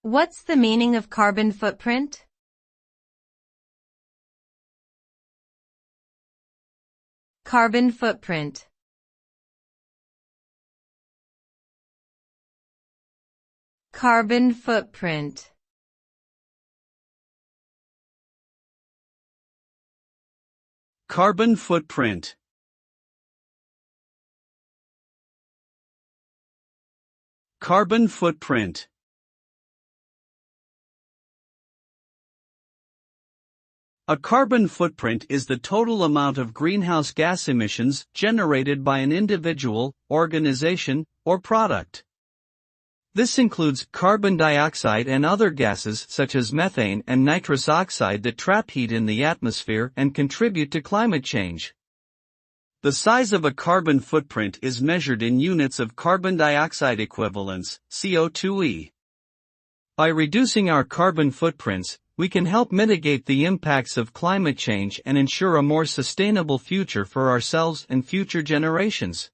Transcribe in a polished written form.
What's the meaning of carbon footprint? Carbon footprint. Carbon footprint. Carbon footprint. Carbon footprint. A carbon footprint is the total amount of greenhouse gas emissions generated by an individual, organization, or product. This includes carbon dioxide and other gases such as methane and nitrous oxide that trap heat in the atmosphere and contribute to climate change. The size of a carbon footprint is measured in units of carbon dioxide equivalents, CO2e. By reducing our carbon footprints, we can help mitigate the impacts of climate change and ensure a more sustainable future for ourselves and future generations.